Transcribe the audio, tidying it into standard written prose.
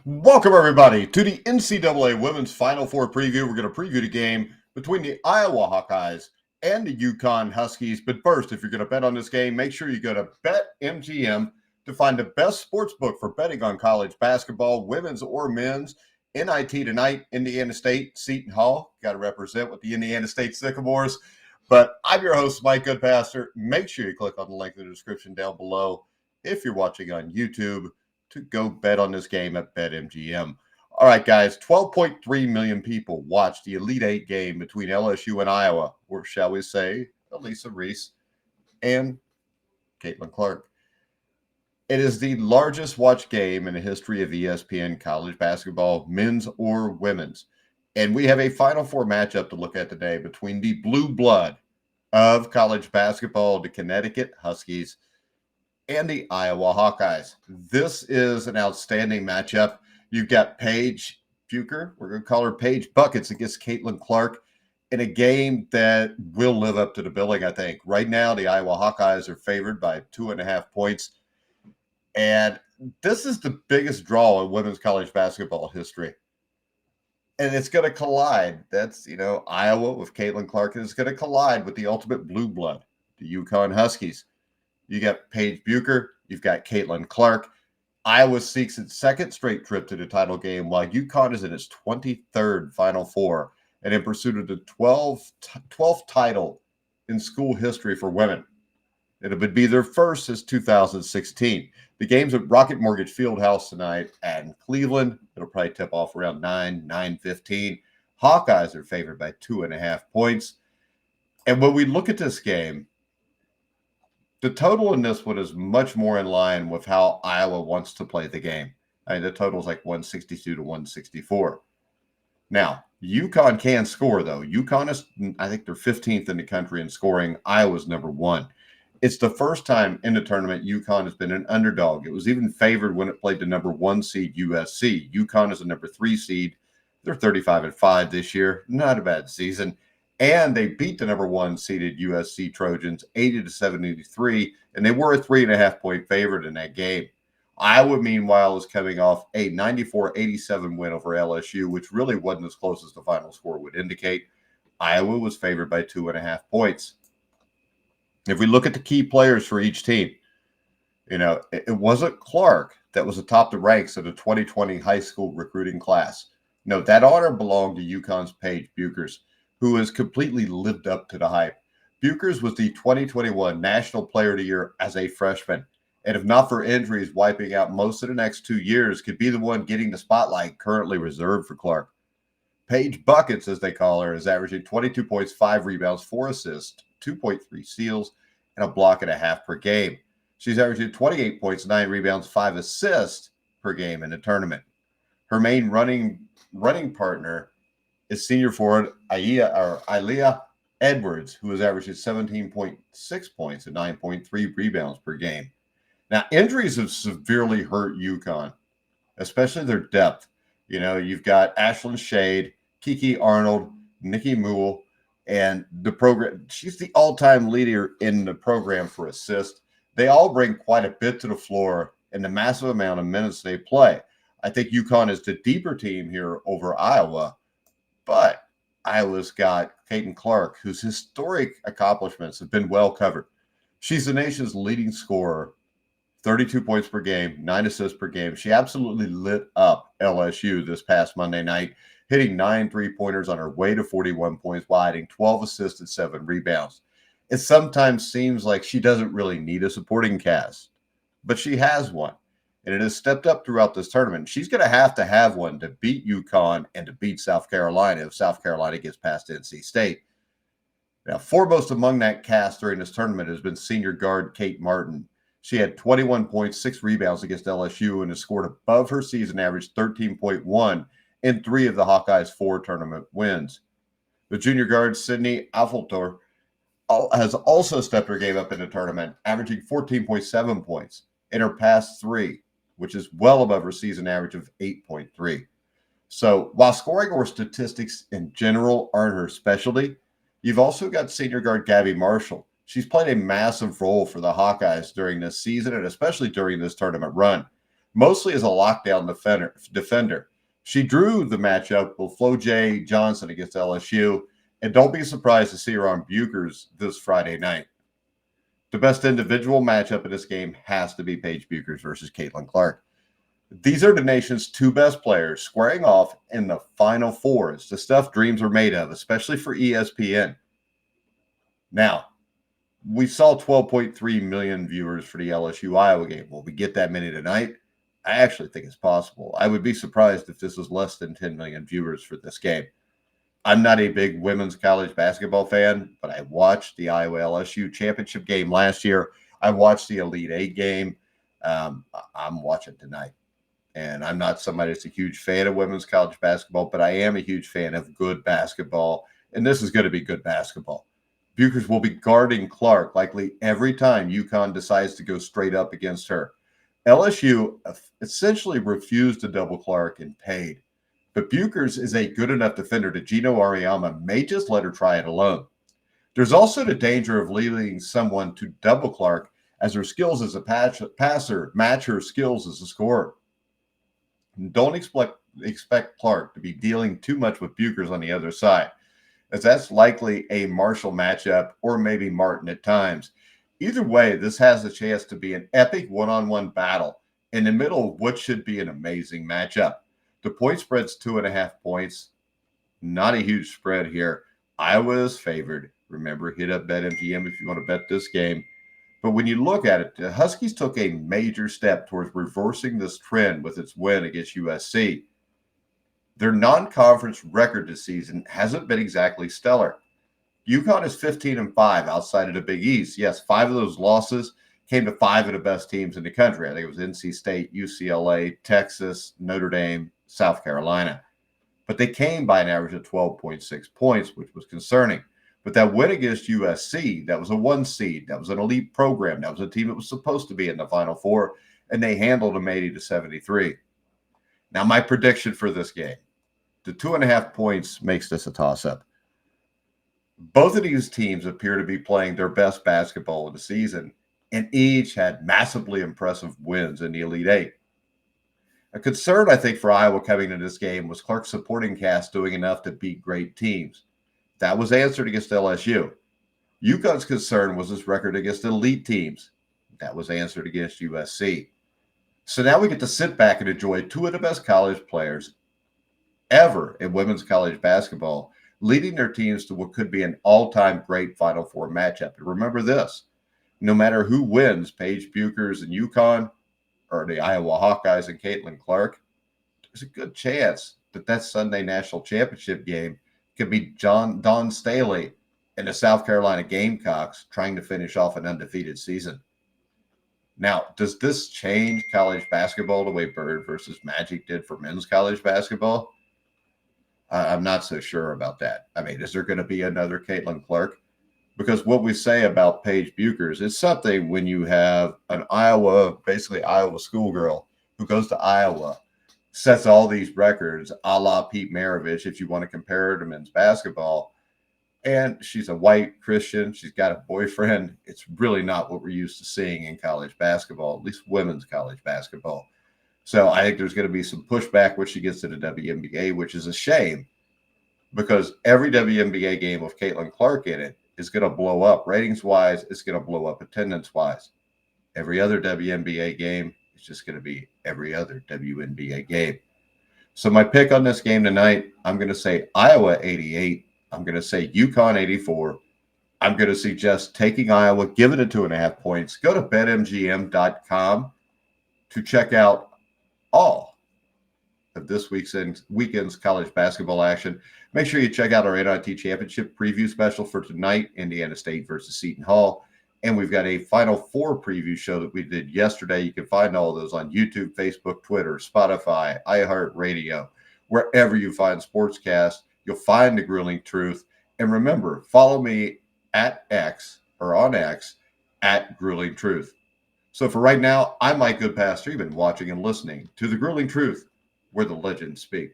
Welcome, everybody, to the NCAA Women's Final Four preview. We're going to preview the game between the Iowa Hawkeyes and the UConn Huskies. But first, if you're going to bet on this game, make sure you go to BetMGM to find the best sports book for betting on college basketball, women's or men's. NIT tonight, Indiana State, Seton Hall. Got to represent with the Indiana State Sycamores. But I'm your host, Mike Goodpaster. Make sure you click on the link in the description down below if you're watching on YouTube to go bet on this game at BetMGM. All right, guys, 12.3 million people watched the Elite Eight game between LSU and Iowa, or shall we say, Elisa Reese and Caitlin Clark. It is the largest watched game in the history of ESPN college basketball, men's or women's. And we have a Final Four matchup to look at today between the blue blood of college basketball, the Connecticut Huskies, and the Iowa Hawkeyes. This is an outstanding matchup. You've got Paige Bucher, we're going to call her Paige Buckets, against Caitlin Clark in a game that will live up to the billing, I think. Right now, the Iowa Hawkeyes are favored by 2.5 points. And this is the biggest draw in women's college basketball history. And it's going to collide. That's, Iowa with Caitlin Clark, and it's going to collide with the ultimate blue blood, the UConn Huskies. You got Paige Bucher. You've got Caitlin Clark. Iowa seeks its second straight trip to the title game, while UConn is in its 23rd Final Four and in pursuit of the 12th title in school history for women. It would be their first since 2016. The game's at Rocket Mortgage Fieldhouse tonight in Cleveland. It'll probably tip off around 9:15. Hawkeyes are favored by 2.5 points. And when we look at this game, the total in this one is much more in line with how Iowa wants to play the game. I mean, the total is like 162 to 164. Now, UConn can score, though. UConn is, I think, they're 15th in the country in scoring. Iowa's number 1. It's the first time in the tournament UConn has been an underdog. It was even favored when it played the number 1 seed USC. UConn is a number 3 seed. They're 35-5 this year. Not a bad season. And they beat the number 1 seeded USC Trojans 80-73, and they were a 3.5 point favorite in that game. Iowa, meanwhile, is coming off a 94-87 win over LSU, which really wasn't as close as the final score would indicate. Iowa was favored by 2.5 points. If we look at the key players for each team, it wasn't Clark that was atop the ranks of the 2020 high school recruiting class. No, that honor belonged to UConn's Paige Buchers, who has completely lived up to the hype. Buchers was the 2021 National Player of the Year as a freshman, and if not for injuries wiping out most of the next 2 years, could be the one getting the spotlight currently reserved for Clark. Paige Buckets, as they call her, is averaging 22 points, 5 rebounds, 4 assists, 2.3 steals, and a block and a half per game. She's averaging 28 points, 9 rebounds, 5 assists per game in the tournament. Her main running partner is senior forward Ilea Edwards, who is averaging 17.6 points and 9.3 rebounds per game. Now, injuries have severely hurt UConn, especially their depth. You've got Ashlyn Shade, Kiki Arnold, Nikki Moole, and the program. She's the all-time leader in the program for assists. They all bring quite a bit to the floor in the massive amount of minutes they play. I think UConn is the deeper team here over Iowa. But Iowa's got Caitlin Clark, whose historic accomplishments have been well covered. She's the nation's leading scorer, 32 points per game, 9 assists per game. She absolutely lit up LSU this past Monday night, hitting 9 3-pointers on her way to 41 points while adding 12 assists and 7 rebounds. It sometimes seems like she doesn't really need a supporting cast, but she has one. And it has stepped up throughout this tournament. She's going to have one to beat UConn and to beat South Carolina if South Carolina gets past NC State. Now, foremost among that cast during this tournament has been senior guard Kate Martin. She had 21 points, 6 rebounds against LSU, and has scored above her season average 13.1 in 3 of the Hawkeyes' 4 tournament wins. The junior guard Sydney Affolter has also stepped her game up in the tournament, averaging 14.7 points in her past 3, which is well above her season average of 8.3. So while scoring or statistics in general aren't her specialty, you've also got senior guard Gabby Marshall. She's played a massive role for the Hawkeyes during this season and especially during this tournament run. mostly as a lockdown defender. She drew the matchup with Flo J. Johnson against LSU, and don't be surprised to see her on Buchers this Friday night. The best individual matchup in this game has to be Paige Buchers versus Caitlin-Clark. These are the nation's two best players squaring off in the Final Four. It's the stuff dreams are made of, especially for ESPN. Now, we saw 12.3 million viewers for the LSU-Iowa game. Will we get that many tonight? I actually think it's possible. I would be surprised if this was less than 10 million viewers for this game. I'm not a big women's college basketball fan, but I watched the Iowa LSU championship game last year. I watched the Elite Eight game. I'm watching tonight. And I'm not somebody that's a huge fan of women's college basketball, but I am a huge fan of good basketball. And this is going to be good basketball. Buchers will be guarding Clark likely every time UConn decides to go straight up against her. LSU essentially refused to double Clark and paid. But Buchers is a good enough defender that Gino Auriemma may just let her try it alone. There's also the danger of leaving someone to double Clark as her skills as a passer match her skills as a scorer. Don't expect Clark to be dealing too much with Buchers on the other side, as that's likely a Marshall matchup or maybe Martin at times. Either way, this has a chance to be an epic one-on-one battle in the middle of what should be an amazing matchup. The point spread's 2.5 points. Not a huge spread here. Iowa is favored. Remember, hit up BetMGM if you want to bet this game. But when you look at it, the Huskies took a major step towards reversing this trend with its win against USC. Their non-conference record this season hasn't been exactly stellar. UConn is 15-5 outside of the Big East. Yes, 5 of those losses came to 5 of the best teams in the country. I think it was NC State, UCLA, Texas, Notre Dame, South Carolina. But they came by an average of 12.6 points, which was concerning. But that win against USC, that was a 1 seed. That was an elite program. That was a team that was supposed to be in the Final Four, and they handled them 80-73. Now, my prediction for this game, the 2.5 points makes this a toss-up. Both of these teams appear to be playing their best basketball of the season, and each had massively impressive wins in the Elite Eight. A concern, I think, for Iowa coming into this game was Clark's supporting cast doing enough to beat great teams. That was answered against LSU. UConn's concern was his record against elite teams. That was answered against USC. So now we get to sit back and enjoy 2 of the best college players ever in women's college basketball, leading their teams to what could be an all-time great Final Four matchup. And remember this, no matter who wins, Paige Buchers and UConn, or the Iowa Hawkeyes and Caitlin-Clark, there's a good chance that Sunday national championship game could be Dawn Staley and the South Carolina Gamecocks trying to finish off an undefeated season. Now, does this change college basketball the way Bird versus Magic did for men's college basketball? I'm not so sure about that. I mean, is there going to be another Caitlin-Clark? Because what we say about Paige Buchers is something when you have an basically Iowa schoolgirl who goes to Iowa, sets all these records a la Pete Maravich, if you want to compare her to men's basketball. And she's a white Christian. She's got a boyfriend. It's really not what we're used to seeing in college basketball, at least women's college basketball. So I think there's going to be some pushback when she gets to the WNBA, which is a shame because every WNBA game with Caitlin-Clark in it is going to blow up ratings-wise. It's going to blow up attendance-wise. Every other WNBA game is just going to be every other WNBA game. So my pick on this game tonight, I'm going to say Iowa 88. I'm going to say UConn 84. I'm going to suggest taking Iowa, giving it 2.5 points. Go to betmgm.com to check out all of this weekend's college basketball action. Make sure you check out our NIT Championship preview special for tonight, Indiana State versus Seton Hall. And we've got a Final Four preview show that we did yesterday. You can find all of those on YouTube, Facebook, Twitter, Spotify, iHeartRadio, wherever you find sportscasts. You'll find the Grueling Truth. And remember, follow me at X or on X at Grueling Truth. So for right now, I'm Mike Goodpaster. You've been watching and listening to the Grueling Truth, where the legends speak.